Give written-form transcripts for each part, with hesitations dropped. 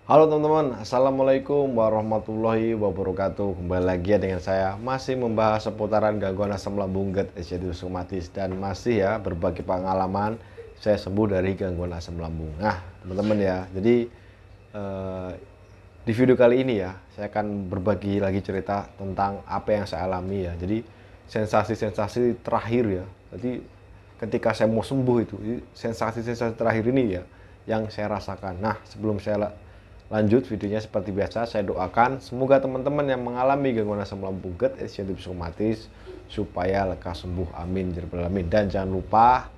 Halo teman-teman, Assalamualaikum warahmatullahi wabarakatuh. Kembali lagi ya dengan saya, masih membahas seputaran gangguan asam lambung, GERD, SCD rheumatis, dan masih ya berbagi pengalaman saya sembuh dari gangguan asam lambung. Nah teman-teman ya, jadi eh, di video kali ini ya, saya akan berbagi lagi cerita tentang apa yang saya alami ya. Jadi sensasi-sensasi terakhir ya. Jadi ketika saya mau sembuh itu, sensasi-sensasi terakhir ini ya yang saya rasakan. Nah sebelum saya lanjut videonya, seperti biasa saya doakan semoga teman-teman yang mengalami gangguan asam lambung, GERD, SCD rheumatis supaya lekas sembuh, amin ya rabbal alamin. Dan jangan lupa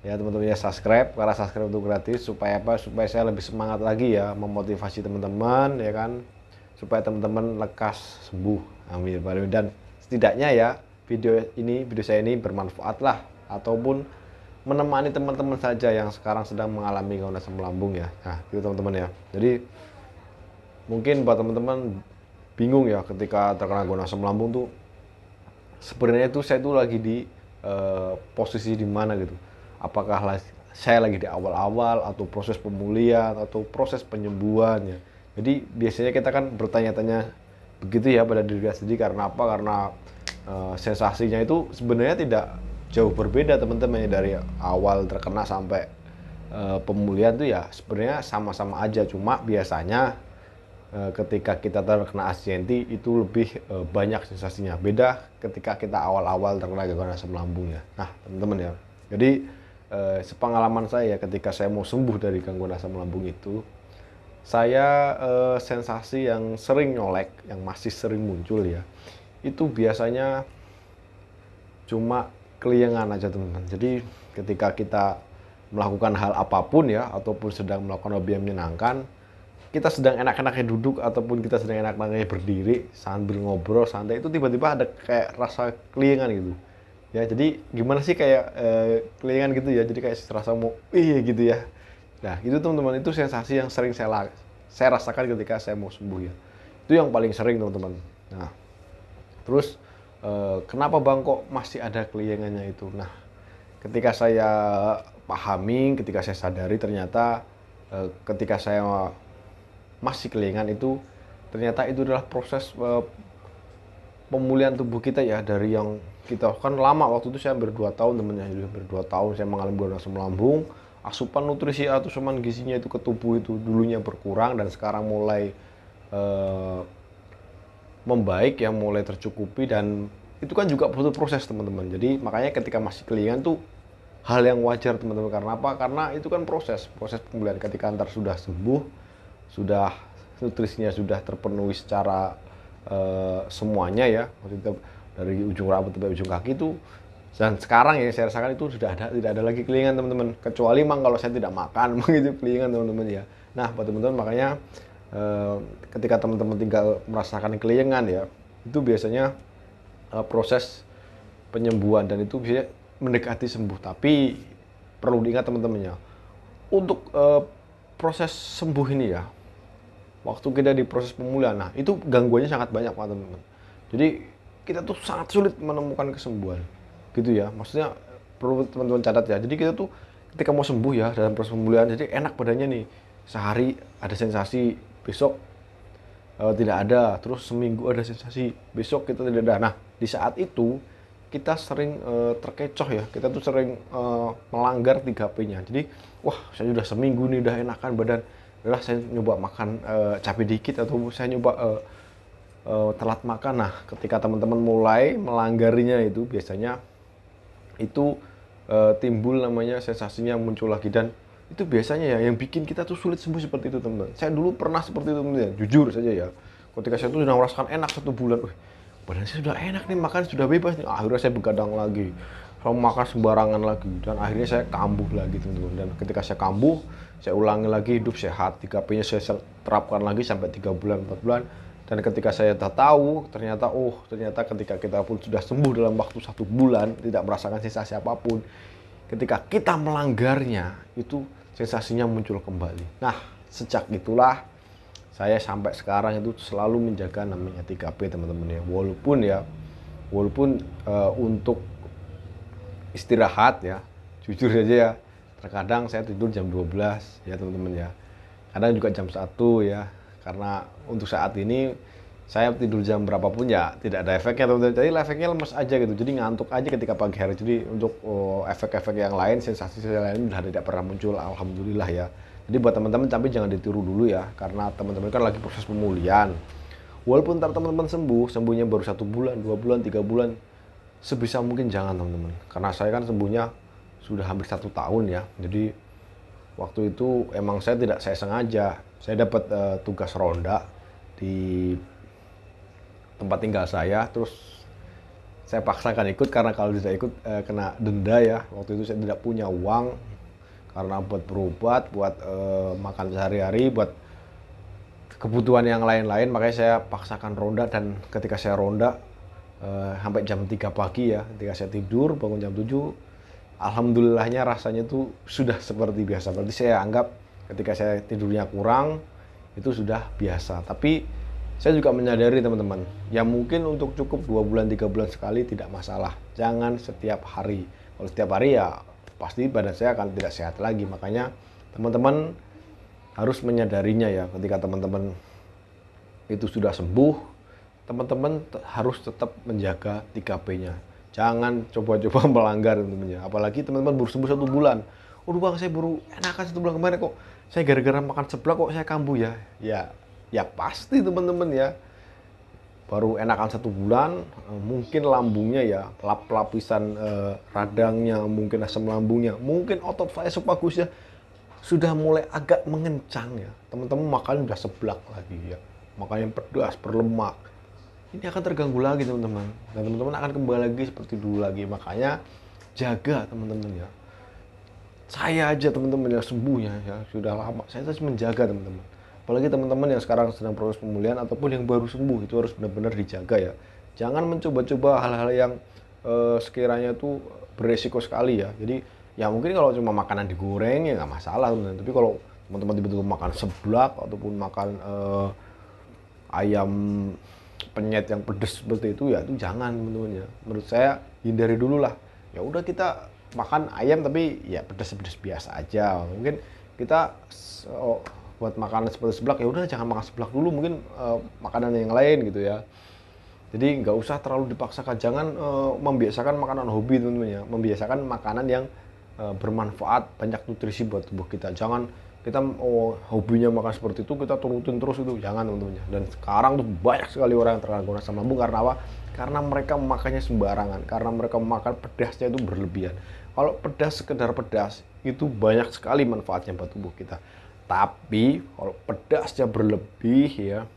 ya teman-teman ya, subscribe, karena subscribe itu gratis. Supaya apa? Supaya saya lebih semangat lagi ya, memotivasi teman-teman ya kan, supaya teman-teman lekas sembuh, amin ya rabbal alamin. Dan setidaknya ya video saya ini bermanfaat lah, ataupun menemani teman-teman saja yang sekarang sedang mengalami gangguan asam lambung ya. Nah itu teman-teman ya, jadi mungkin buat teman-teman bingung ya ketika terkena gangguan asam lambung tuh, sebenarnya itu saya tuh lagi di posisi di mana gitu. Apakah saya lagi di awal-awal, atau proses pemulihan, atau proses penyembuhan ya. Jadi biasanya kita kan bertanya-tanya begitu ya pada diri kita sendiri. Karena apa? Karena sensasinya itu sebenarnya tidak jauh berbeda teman-teman ya, dari awal terkena sampai pemulihan tuh ya sebenarnya sama-sama aja. Cuma biasanya ketika kita terkena ACNT itu lebih banyak sensasinya. Beda ketika kita awal-awal terkena gangguan asam lambung ya. Nah teman-teman ya, jadi sepengalaman saya ketika saya mau sembuh dari gangguan asam lambung itu, saya sensasi yang sering nyolek, yang masih sering muncul ya, itu biasanya cuma keliengan aja teman-teman. Jadi ketika kita melakukan hal apapun ya, ataupun sedang melakukan hobi yang menyenangkan, kita sedang enak-enaknya duduk ataupun kita sedang enak-enaknya berdiri sambil ngobrol santai, itu tiba-tiba ada kayak rasa keliengan gitu ya. Jadi gimana sih, kayak keliengan gitu ya, jadi kayak rasa mau iya gitu ya. Nah itu teman-teman, itu sensasi yang sering saya rasakan ketika saya mau sembuh ya. Itu yang paling sering teman-teman. Nah terus kenapa bang kok masih ada keliengannya itu? Nah ketika saya pahami, ketika saya sadari, ternyata ketika saya masih keliengan itu, ternyata itu adalah proses pemulihan tubuh kita ya, dari yang kita kan lama. Waktu itu saya hampir 2 tahun temennya, jadi hampir 2 tahun saya mengalami gangguan asam lambung. Asupan nutrisi atau asupan gizinya itu ke tubuh itu dulunya berkurang, dan sekarang mulai eh, membaik ya, mulai tercukupi. Dan itu kan juga butuh proses teman-teman. Jadi makanya ketika masih keliengan tuh hal yang wajar teman-teman. Karena apa? Karena itu kan proses pemulihan. Ketika antar sudah sembuh, sudah nutrisinya sudah terpenuhi secara semuanya ya, maksudnya dari ujung rambut sampai ujung kaki itu. Dan sekarang yang saya rasakan itu sudah tidak ada lagi keliengan teman-teman, kecuali memang kalau saya tidak makan begitu keliengan teman-teman ya. Nah buat teman-teman, makanya eh, ketika teman-teman tinggal merasakan keliengan ya, itu biasanya proses penyembuhan, dan itu bisa mendekati sembuh. Tapi perlu diingat teman-teman ya, untuk proses sembuh ini ya, waktu kita di proses pemulihan, nah itu gangguannya sangat banyak Pak teman-teman. Jadi kita tuh sangat sulit menemukan kesembuhan gitu ya. Maksudnya perlu teman-teman catat ya. Jadi kita tuh ketika mau sembuh ya dalam proses pemulihan, jadi enak badannya nih, sehari ada sensasi, besok tidak ada, terus seminggu ada sensasi, besok kita tidak ada. Nah di saat itu kita sering terkecoh ya, kita tuh sering melanggar 3P-nya. Jadi wah saya sudah seminggu nih udah enakan badan, udah saya nyoba makan cabai dikit, atau saya nyoba telat makan. Nah ketika teman-teman mulai melanggarinya itu, biasanya itu timbul namanya sensasinya muncul lagi. Dan itu biasanya ya yang bikin kita tuh sulit sembuh seperti itu teman-teman. Saya dulu pernah seperti itu teman-teman, jujur saja ya. Ketika saya tuh sudah merasakan enak 1 bulan, badan saya sudah enak nih, makan sudah bebas nih, akhirnya saya begadang lagi, saya makan sembarangan lagi, dan akhirnya saya kambuh lagi teman-teman. Dan ketika saya kambuh, saya ulangi lagi hidup sehat, 3P-nya saya terapkan lagi sampai 3 bulan 4 bulan. Dan ketika saya tahu, ternyata ternyata ketika kita pun sudah sembuh dalam waktu 1 bulan, tidak merasakan sensasi apapun, ketika kita melanggarnya itu sensasinya muncul kembali. Nah sejak itulah saya sampai sekarang itu selalu menjaga namanya 3P teman-teman ya. Walaupun untuk istirahat ya, jujur saja ya, terkadang saya tidur jam 12 ya teman-teman ya. kadang juga jam 1 ya, karena untuk saat ini saya tidur jam berapapun ya tidak ada efeknya teman-teman. Jadi efeknya lemes aja gitu, jadi ngantuk aja ketika pagi hari. Jadi untuk efek-efek yang lain, sensasi lain sudah tidak pernah muncul, alhamdulillah ya. Jadi buat teman-teman tapi jangan ditiru dulu ya, karena teman-teman kan lagi proses pemulihan. Walaupun ntar teman-teman sembuhnya baru 1 bulan, 2 bulan, 3 bulan, sebisa mungkin jangan teman-teman, karena saya kan sembuhnya sudah hampir 1 tahun ya. Jadi waktu itu emang saya sengaja, saya dapat tugas ronda di tempat tinggal saya, terus saya paksakan ikut karena kalau tidak ikut kena denda ya. Waktu itu saya tidak punya uang karena buat berobat, buat makan sehari-hari, buat kebutuhan yang lain-lain, makanya saya paksakan ronda. Dan ketika saya ronda sampai jam 3 pagi ya, ketika saya tidur bangun jam 7, alhamdulillahnya rasanya tuh sudah seperti biasa. Berarti saya anggap ketika saya tidurnya kurang itu sudah biasa. Tapi saya juga menyadari teman-teman, ya mungkin untuk cukup 2 bulan 3 bulan sekali tidak masalah. Jangan setiap hari. Kalau setiap hari ya pasti badan saya akan tidak sehat lagi. Makanya teman-teman harus menyadarinya ya, ketika teman-teman itu sudah sembuh, teman-teman harus tetap menjaga 3P-nya. Jangan coba-coba melanggar teman-teman. Apalagi teman-teman baru sembuh 1 bulan. Waduh bang, saya baru enakan 1 bulan kemarin kok. Saya gara-gara makan seblak kok saya kambuh ya. Ya pasti teman-teman ya. Baru enakan 1 bulan, mungkin lambungnya ya, lapisan radangnya, mungkin asam lambungnya, mungkin otot vasovagus sudah mulai agak mengencang ya. Teman-teman makan udah seblak lagi ya. Makan yang pedas, berlemak. Ini akan terganggu lagi teman-teman. Dan teman-teman akan kembali lagi seperti dulu lagi. Makanya jaga teman-teman ya. Saya aja teman-teman yang sembuhnya ya sudah lama, saya terus menjaga teman-teman. Apalagi teman-teman yang sekarang sedang proses pemulihan ataupun yang baru sembuh, itu harus benar-benar dijaga ya. Jangan mencoba-coba hal-hal yang sekiranya itu beresiko sekali ya. Jadi ya mungkin kalau cuma makanan digoreng ya nggak masalah teman-teman. Tapi kalau teman-teman tiba-tiba makan seblak ataupun makan ayam penyet yang pedas seperti itu ya, itu jangan teman-teman ya. Menurut saya hindari dulu lah. Ya udah kita makan ayam tapi ya pedas-pedas biasa aja. Mungkin kita buat makanan seperti seblak ya udah jangan makan seblak dulu, mungkin makanan yang lain gitu ya. Jadi nggak usah terlalu dipaksakan, jangan membiasakan makanan hobi teman-teman ya, membiasakan makanan yang bermanfaat, banyak nutrisi buat tubuh kita. Jangan kita hobinya makan seperti itu kita turutin terus, itu jangan teman-teman ya. Dan sekarang tuh banyak sekali orang yang terganggu asam lambung karena apa? Karena mereka makannya sembarangan, karena mereka makan pedasnya itu berlebihan. Kalau pedas sekedar pedas itu banyak sekali manfaatnya buat tubuh kita. Tapi kalau pedasnya berlebih ya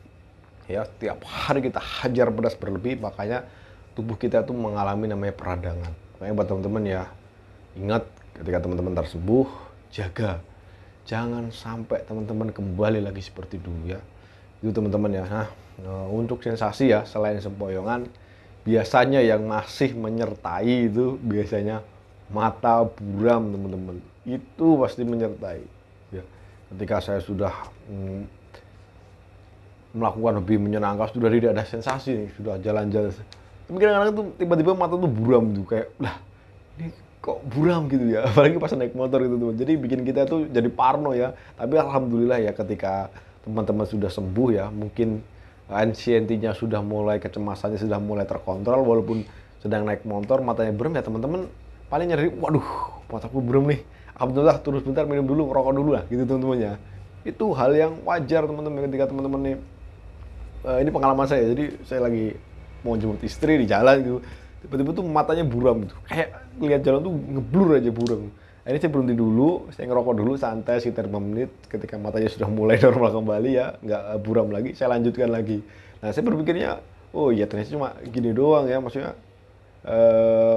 tiap hari kita hajar pedas berlebih, makanya tubuh kita itu mengalami namanya peradangan. Makanya buat teman-teman ya, ingat ketika teman-teman tersembuh, jaga. Jangan sampai teman-teman kembali lagi seperti dulu ya. Itu teman-teman ya. Nah, untuk sensasi ya, selain sempoyongan, biasanya yang masih menyertai itu biasanya mata buram teman-teman. Itu pasti menyertai ya. Ketika saya sudah melakukan hobi menyenangkan, sudah tidak ada sensasi nih, sudah jalan-jalan. Tapi kadang-kadang tuh tiba-tiba mata tuh buram tuh, kayak lah ini kok buram gitu ya. Apalagi pas naik motor gitu tuh. Jadi bikin kita tuh jadi parno ya. Tapi alhamdulillah ya ketika teman-teman sudah sembuh ya, mungkin anxiety-nya sudah mulai, kecemasannya sudah mulai terkontrol, walaupun sedang naik motor matanya buram ya teman-teman paling nyari, waduh mataku buram nih. Alhamdulillah, terus bentar minum dulu, rokok dulu lah gitu teman-teman ya. Itu hal yang wajar teman-teman ketika teman-teman nih, ini pengalaman saya. Jadi saya lagi mau jemput istri di jalan gitu, tiba-tiba tuh matanya buram gitu, kayak lihat jalan tuh ngeblur aja buram. Ini saya berhenti dulu, saya ngerokok dulu santai sekitar 5 menit. Ketika matanya sudah mulai normal kembali ya, nggak buram lagi, saya lanjutkan lagi. Nah saya berpikirnya, oh iya ternyata cuma gini doang ya, maksudnya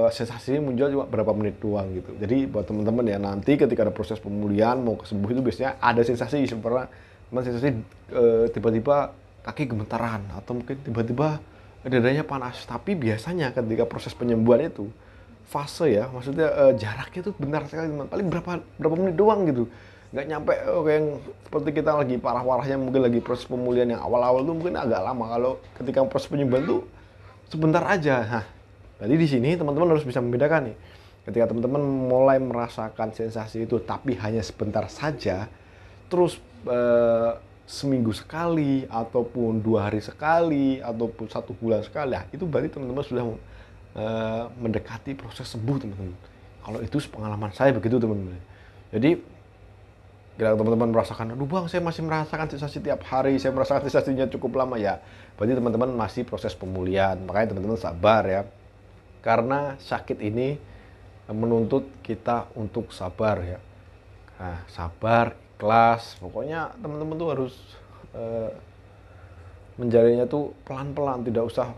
sensasinya muncul cuma berapa menit doang gitu. Jadi buat teman-teman ya, nanti ketika ada proses pemulihan mau kesembuh itu biasanya ada sensasi seperti sensasi tiba-tiba kaki gemetaran atau mungkin tiba-tiba dadanya panas. Tapi biasanya ketika proses penyembuhan itu fase ya, maksudnya jaraknya itu benar sekali teman, paling berapa menit doang gitu, nggak nyampe kayak yang seperti kita lagi parah-parahnya, mungkin lagi proses pemulihan yang awal-awal tuh mungkin agak lama. Kalau ketika proses penyembuhan tuh sebentar aja. Nah, jadi di sini teman-teman harus bisa membedakan nih. Ketika teman-teman mulai merasakan sensasi itu tapi hanya sebentar saja, terus seminggu sekali, ataupun 2 hari sekali, ataupun 1 bulan sekali, ya, itu berarti teman-teman sudah mendekati proses sembuh, teman-teman. Kalau itu pengalaman saya begitu, teman-teman. Jadi bila teman-teman merasakan, aduh bang, saya masih merasakan sensasi tiap hari, saya merasakan sensasinya cukup lama, ya berarti teman-teman masih proses pemulihan. Makanya teman-teman sabar ya, karena sakit ini menuntut kita untuk sabar ya. Nah, sabar, ikhlas, pokoknya teman-teman tuh harus menjalannya tuh pelan-pelan, tidak usah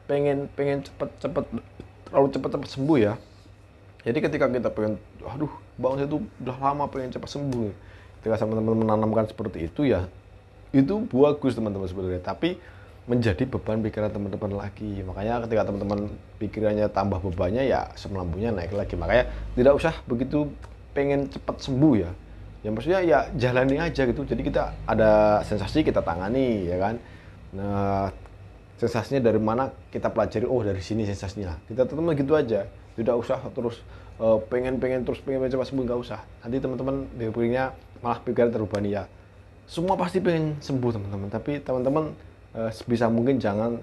pengen cepet-cepet, terlalu cepet-cepet sembuh ya. Jadi ketika kita pengen, aduh bang, saya tuh udah lama pengen cepat sembuh, ketika teman-teman menanamkan seperti itu ya, itu bagus teman-teman sebenarnya, tapi menjadi beban pikiran teman-teman lagi. Makanya ketika teman-teman pikirannya tambah bebannya, ya asam lambungnya naik lagi. Makanya tidak usah begitu pengen cepat sembuh ya. Ya maksudnya ya jalani aja gitu. Jadi kita ada sensasi, kita tangani ya kan. Nah, sensasinya dari mana kita pelajari, oh dari sini sensasinya. Kita teman-teman gitu aja. Tidak usah terus pengen cepat sembuh, nggak usah. Nanti teman-teman pikirnya malah pikiran terbebani ya. Semua pasti pengen sembuh teman-teman, tapi teman-teman sebisa mungkin jangan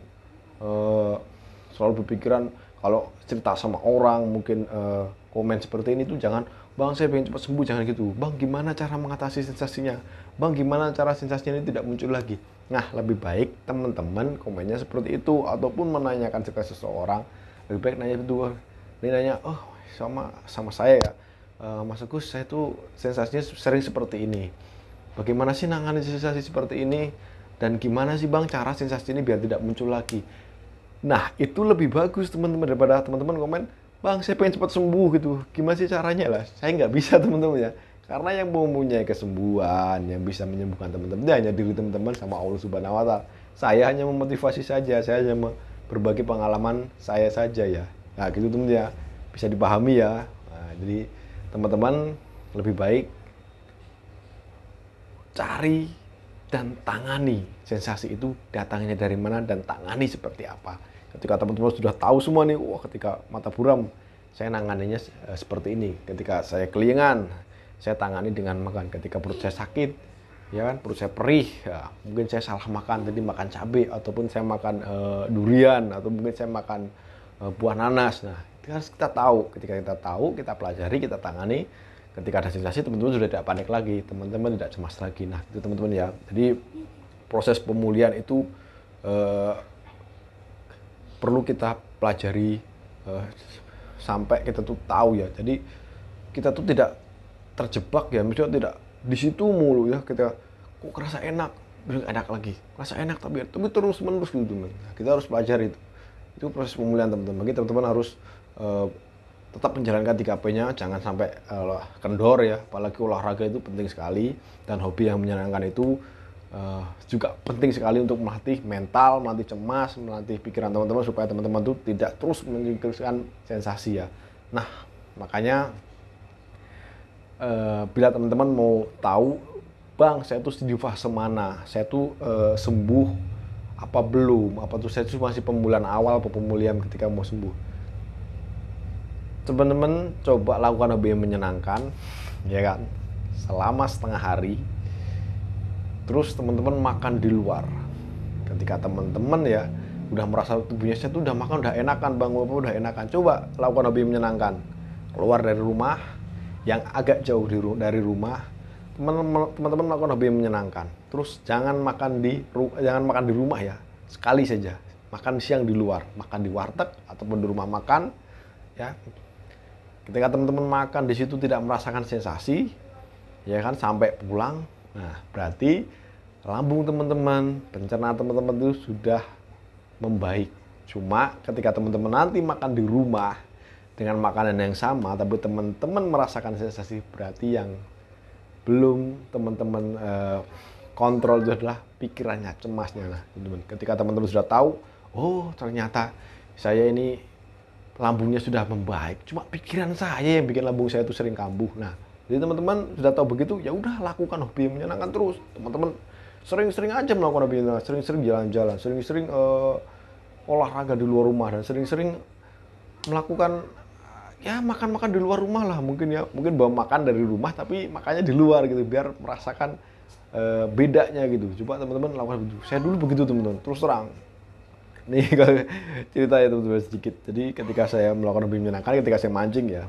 selalu berpikiran kalau cerita sama orang mungkin komen seperti ini tuh jangan, bang saya pengen cepat sembuh, jangan gitu. Bang gimana cara mengatasi sensasinya, bang gimana cara sensasinya ini tidak muncul lagi. Nah lebih baik teman-teman komennya seperti itu, ataupun menanyakan ke seseorang, lebih baik nanya berdua. Ini nanya, oh sama saya ya, Mas Agus, saya tuh sensasinya sering seperti ini, bagaimana sih nangani sensasi seperti ini, dan gimana sih bang cara sensasi ini biar tidak muncul lagi. Nah itu lebih bagus teman-teman, daripada teman-teman komen, bang saya pengen cepat sembuh gitu, gimana sih caranya. Lah saya nggak bisa teman-teman ya, karena yang mempunyai kesembuhan, yang bisa menyembuhkan teman-teman hanya diri teman-teman sama Allah Subhanahu Wa Taala. Saya hanya memotivasi saja, saya hanya berbagi pengalaman saya saja ya. Nah gitu teman ya, bisa dipahami ya. Nah, jadi teman-teman lebih baik cari dan tangani sensasi itu, datangnya dari mana dan tangani seperti apa. Ketika teman-teman sudah tahu semua nih, wah ketika mata buram saya nanganinya seperti ini, ketika saya kelingan saya tangani dengan makan, ketika perut saya sakit ya kan, perut saya perih ya, mungkin saya salah makan, tadi makan cabai, ataupun saya makan durian, atau mungkin saya makan buah nanas. Nah itu harus kita tahu, ketika kita tahu kita pelajari, kita tangani. Ketika ada sensasi, teman-teman sudah tidak panik lagi, teman-teman tidak cemas lagi. Nah itu teman-teman ya, jadi proses pemulihan itu perlu kita pelajari sampai kita tuh tahu ya. Jadi kita tuh tidak terjebak ya, misalnya tidak di situ mulu ya, kita kok kerasa enak, enak lagi, kerasa enak tapi terus menerus gitu teman. Kita harus pelajari itu proses pemulihan teman-teman. Jadi teman-teman harus tetap menjalankan 3P-nya, jangan sampai kendor ya. Apalagi olahraga itu penting sekali, dan hobi yang menyenangkan itu juga penting sekali untuk melatih mental, melatih cemas, melatih pikiran teman-teman, supaya teman-teman itu tidak terus memikirkan sensasi ya. Nah makanya bila teman-teman mau tahu, bang saya tuh di fase mana, saya tuh sembuh apa belum, apa tuh saya tuh masih pemulihan awal atau pemulihan ketika mau sembuh, teman-teman coba lakukan hobi yang menyenangkan ya kan, selama setengah hari. Terus teman-teman makan di luar. Ketika teman-teman ya udah merasa tubuhnya saya tuh udah makan, udah enakan bang, udah enakan, coba lakukan hobi yang menyenangkan. Keluar dari rumah, yang agak jauh dari rumah, teman-teman melakukan hobi yang menyenangkan. Terus jangan makan di rumah ya, sekali saja. Makan siang di luar, makan di warteg ataupun di rumah makan ya. Ketika teman-teman makan di situ tidak merasakan sensasi, ya kan, sampai pulang, nah berarti lambung teman-teman, pencernaan teman-teman itu sudah membaik. Cuma ketika teman-teman nanti makan di rumah dengan makanan yang sama, tapi teman-teman merasakan sensasi, berarti yang belum teman-teman kontrol itu adalah pikirannya, cemasnya. Nah, teman-teman, ketika teman-teman sudah tahu, oh ternyata saya ini lambungnya sudah membaik, cuma pikiran saya yang bikin lambung saya itu sering kambuh. Nah, jadi teman-teman sudah tahu begitu, ya udah lakukan hobi yang menyenangkan terus. Teman-teman sering-sering aja melakukan hobi yang menyenangkan, sering-sering jalan-jalan, sering-sering olahraga di luar rumah, dan sering-sering melakukan ya makan-makan di luar rumah lah mungkin ya. Mungkin bawa makan dari rumah tapi makannya di luar gitu, biar merasakan bedanya gitu. Coba teman-teman lakukan begitu. Saya dulu begitu teman-teman, terus terang. Nih kalau cerita ya teman-teman sedikit. Jadi ketika saya melakukan lebih menyenangkan, ketika saya mancing ya,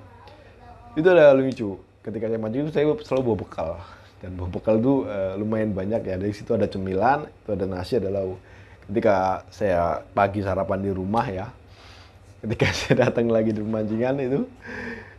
itu ada lucu. Ketika saya mancing itu saya selalu bawa bekal. Dan bawa bekal itu lumayan banyak ya. Dari situ ada cemilan, itu ada nasi, ada lauk. Ketika saya pagi sarapan di rumah ya, ketika saya datang lagi di pemancingan itu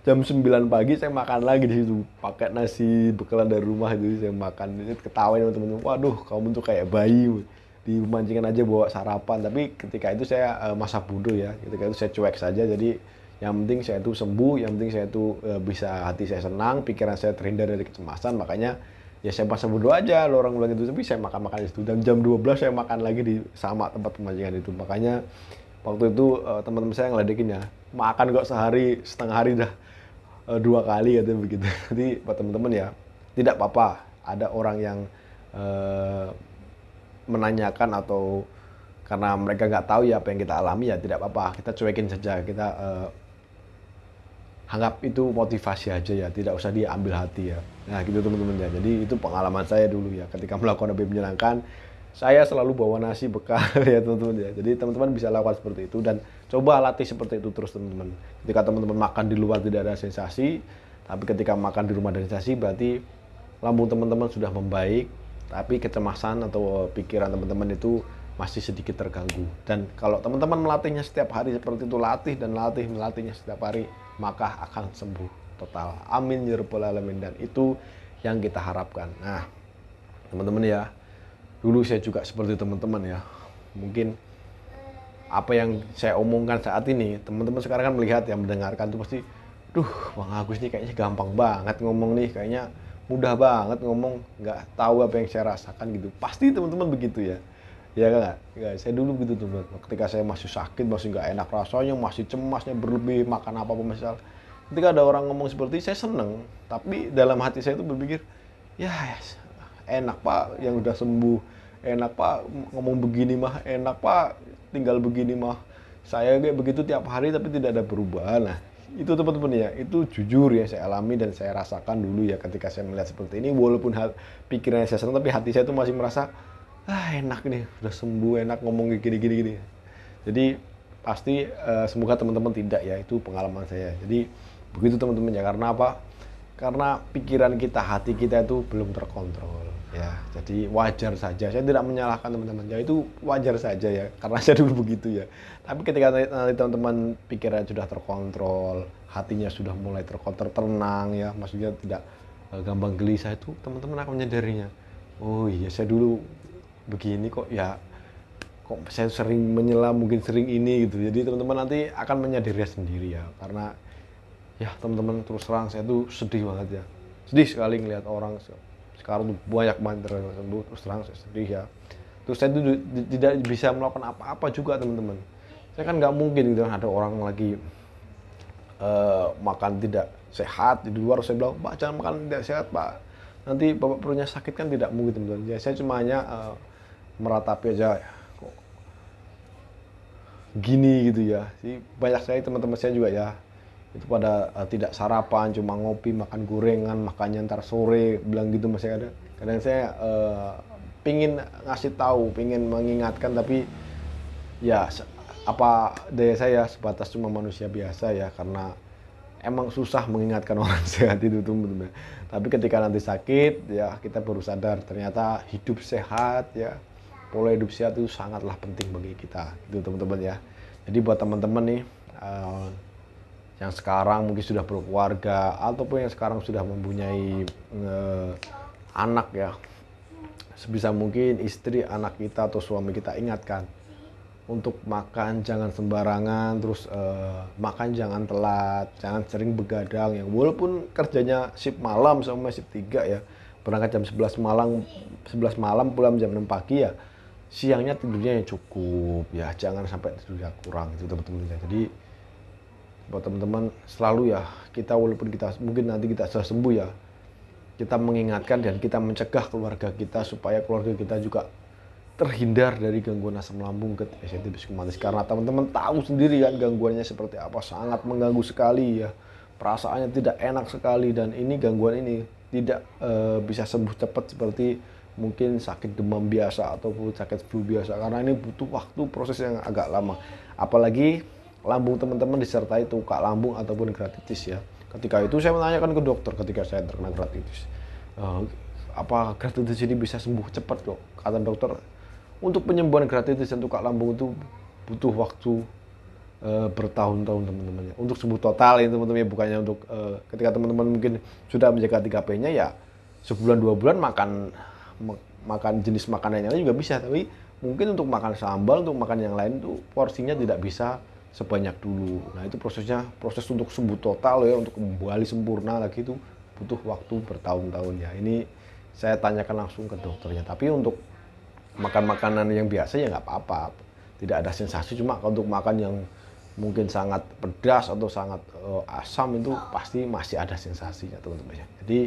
jam 9 pagi saya makan lagi di situ pakai nasi bekalan dari rumah itu saya makan itu ketawain sama temen-temen, waduh kamu tuh kayak bayi di pemancingan aja bawa sarapan. Tapi ketika itu saya masa bodoh ya, ketika itu saya cuek saja. Jadi yang penting saya itu sembuh, yang penting saya itu bisa hati saya senang, pikiran saya terhindar dari kecemasan. Makanya ya saya masa bodoh aja lo orang bilang itu, tapi saya makan di situ dan jam 12 saya makan lagi di sama tempat pemancingan itu. Makanya waktu itu teman-teman saya ngeledekin ya, makan kok sehari setengah hari dah 2 kali gitu begitu. Jadi buat teman-teman ya, tidak apa-apa ada orang yang menanyakan atau karena mereka nggak tahu ya apa yang kita alami, ya tidak apa-apa, kita cuekin saja, kita anggap itu motivasi aja ya, tidak usah diambil hati ya. Nah gitu teman-teman ya, jadi itu pengalaman saya dulu ya, ketika melakukan hobi menyenangkan, saya selalu bawa nasi bekal ya teman-teman ya. Jadi teman-teman bisa lakukan seperti itu dan coba latih seperti itu terus teman-teman. Ketika teman-teman makan di luar tidak ada sensasi, tapi ketika makan di rumah ada sensasi, berarti lambung teman-teman sudah membaik, tapi kecemasan atau pikiran teman-teman itu masih sedikit terganggu. Dan kalau teman-teman melatihnya setiap hari seperti itu, melatihnya setiap hari, maka akan sembuh total. Amin ya rabbal alamin. Dan itu yang kita harapkan. Nah, teman-teman ya, dulu saya juga seperti teman-teman ya. Mungkin apa yang saya omongkan saat ini, teman-teman sekarang kan melihat yang mendengarkan tuh pasti, duh Bang Agus nih kayaknya gampang banget ngomong nih, kayaknya mudah banget ngomong, nggak tahu apa yang saya rasakan gitu. Pasti teman-teman begitu ya. Ya kan? Ya, saya dulu begitu teman. Ketika saya masih sakit, masih nggak enak rasanya, masih cemasnya berlebih, makan apa pun misal. Ketika ada orang ngomong seperti saya seneng, tapi dalam hati saya itu berpikir, ya yes, enak Pak yang udah sembuh, enak Pak ngomong begini mah, enak Pak tinggal begini mah. Saya kayak begitu tiap hari tapi tidak ada perubahan. Nah, itu teman-teman ya, itu jujur ya saya alami dan saya rasakan dulu ya ketika saya melihat seperti ini. Walaupun pikirannya saya senang, tapi hati saya itu masih merasa enak nih, udah sembuh, enak ngomong gini. Jadi pasti semoga teman-teman tidak ya, itu pengalaman saya. Jadi begitu teman-teman ya, karena apa? Karena pikiran kita, hati kita itu belum terkontrol ya. Jadi wajar saja, saya tidak menyalahkan teman-teman ya, itu wajar saja ya, karena saya dulu begitu ya. Tapi ketika nanti teman-teman pikiran sudah terkontrol, hatinya sudah mulai terkontrol, tenang ya, maksudnya tidak gampang gelisah, itu teman-teman akan menyadarinya. Oh iya, saya dulu begini kok ya, kok saya sering menyelam, mungkin sering ini gitu. Jadi teman-teman nanti akan menyadari sendiri ya, karena ya teman-teman terus terang saya tuh sedih banget ya, sedih sekali ngelihat orang sekarang tuh banyak banget sembuh. Terus terang saya sedih ya, terus saya tuh tidak bisa melakukan apa-apa juga teman-teman. Saya kan nggak mungkin gitu, ada orang lagi makan tidak sehat di luar, saya bilang Pak jangan makan tidak sehat Pak, nanti bapak perutnya sakit, kan tidak mungkin teman-teman ya. Saya cuma hanya meratapi aja, kok gini gitu ya. Jadi banyak sekali teman-teman saya juga ya, itu pada tidak sarapan, cuma ngopi, makan gorengan, makannya ntar sore, bilang gitu masih ada. Kadang saya pingin ngasih tahu, pingin mengingatkan, tapi ya apa daya saya sebatas cuma manusia biasa ya, karena emang susah mengingatkan orang sehat itu teman-teman. Tapi ketika nanti sakit ya, kita baru sadar ternyata hidup sehat ya, pola hidup sehat itu sangatlah penting bagi kita itu teman-teman ya. Jadi buat teman-teman nih yang sekarang mungkin sudah berkeluarga ataupun yang sekarang sudah mempunyai anak ya, sebisa mungkin istri, anak kita atau suami kita ingatkan untuk makan jangan sembarangan, terus makan jangan telat, jangan sering begadang ya. Walaupun kerjanya shift malam sama shift 3 ya, berangkat jam 11 malam pulang jam 6 pagi ya, siangnya tidurnya yang cukup ya, jangan sampai tidurnya kurang itu teman-teman ya. Jadi buat teman-teman selalu ya, kita walaupun kita mungkin nanti kita sudah sembuh ya, kita mengingatkan dan kita mencegah keluarga kita supaya keluarga kita juga terhindar dari gangguan asam lambung ke esentif psikomatis. Karena teman-teman tahu sendiri kan gangguannya seperti apa, sangat mengganggu sekali ya, perasaannya tidak enak sekali. Dan ini gangguan ini tidak bisa sembuh cepat seperti mungkin sakit demam biasa ataupun sakit flu biasa, karena ini butuh waktu proses yang agak lama. Apalagi lambung teman-teman disertai tukak lambung ataupun gratitis ya. Ketika itu saya menanyakan ke dokter ketika saya terkena gratitis, apa gratitis ini bisa sembuh cepat dok? Kata dokter, untuk penyembuhan gratitis dan tukak lambung itu butuh waktu bertahun-tahun teman-teman ya. Untuk sembuh total ini teman-teman ya, bukannya untuk ketika teman-teman mungkin sudah menjaga 3P-nya ya sebulan 2 bulan makan jenis makanan yang lain juga bisa, tapi mungkin untuk makan sambal, untuk makan yang lain tuh porsinya tidak bisa sebanyak dulu. Nah itu proses untuk sembuh total ya, untuk kembali sempurna lagi itu butuh waktu bertahun-tahun ya. Ini saya tanyakan langsung ke dokternya. Tapi untuk makan makanan yang biasa ya nggak apa-apa, tidak ada sensasi. Cuma kalau untuk makan yang mungkin sangat pedas atau sangat asam itu pasti masih ada sensasinya teman-teman ya. Jadi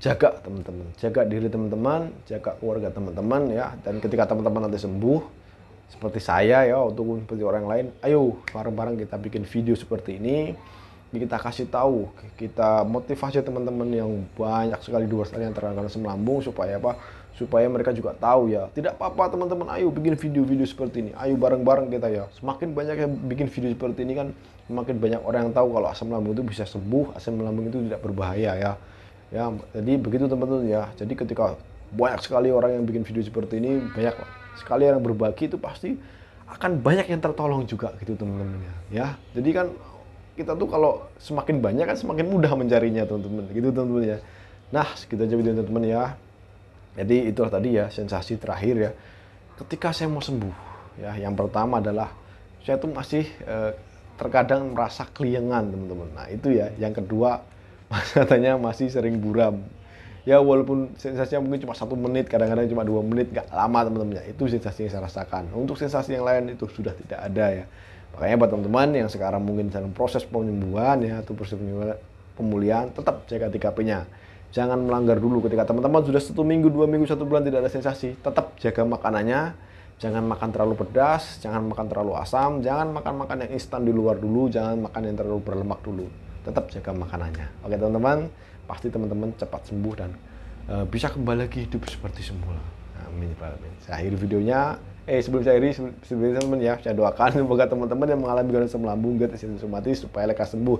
jaga teman-teman, jaga diri teman-teman, jaga keluarga teman-teman ya. Dan ketika teman-teman nanti sembuh seperti saya ya, ataupun seperti orang lain, ayo bareng-bareng kita bikin video seperti ini, kita kasih tahu, kita motivasi teman-teman yang banyak sekali di luar sana yang terkena asam lambung, supaya apa? Supaya mereka juga tahu ya, tidak apa-apa teman-teman, ayo bikin video-video seperti ini, ayo bareng-bareng kita ya. Semakin banyak yang bikin video seperti ini kan, semakin banyak orang yang tahu kalau asam lambung itu bisa sembuh, asam lambung itu tidak berbahaya ya. Ya, jadi begitu teman-teman ya. Jadi ketika banyak sekali orang yang bikin video seperti ini, banyak sekali yang berbagi, itu pasti akan banyak yang tertolong juga gitu teman-teman ya. Jadi kan kita tuh kalau semakin banyak kan semakin mudah mencarinya teman-teman gitu teman-teman ya. Nah segitu aja video teman-teman ya. Jadi itulah tadi ya sensasi terakhir ya ketika saya mau sembuh ya. Yang pertama adalah saya tuh masih terkadang merasa keliengan teman-teman. Nah itu ya. Yang kedua katanya masih sering buram ya, walaupun sensasinya mungkin cuma 1 menit, kadang-kadang cuma 2 menit, nggak lama teman-teman ya. Itu sensasi yang saya rasakan. Untuk sensasi yang lain itu sudah tidak ada ya. Makanya buat teman-teman yang sekarang mungkin dalam proses penyembuhan ya, atau proses pemulihan, tetap jaga 3P-nya. Jangan melanggar dulu. Ketika teman-teman sudah 1 minggu, 2 minggu, 1 bulan tidak ada sensasi, tetap jaga makanannya. Jangan makan terlalu pedas, jangan makan terlalu asam, jangan makan yang instan di luar dulu, jangan makan yang terlalu berlemak dulu. Tetap jaga makanannya. Oke teman-teman, pasti teman-teman cepat sembuh dan bisa kembali lagi hidup seperti semula. Amin. Saya akhiri videonya. Sebelum saya akhiri, teman-teman ya, saya doakan semoga teman-teman yang mengalami gangguan asam lambung, GERD, reumatis supaya lekas sembuh.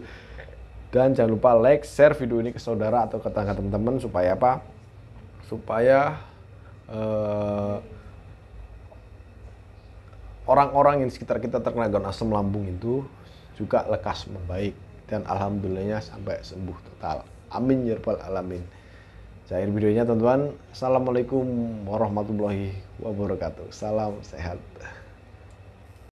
Dan jangan lupa like, share video ini ke saudara atau ke tetangga teman-teman supaya apa? Supaya orang-orang yang di sekitar kita terkena gangguan asam lambung itu juga lekas membaik dan alhamdulillahnya sampai sembuh total. Amin ya rabbal alamin. Saya akhir videonya teman-teman. Assalamualaikum warahmatullahi wabarakatuh. Salam sehat.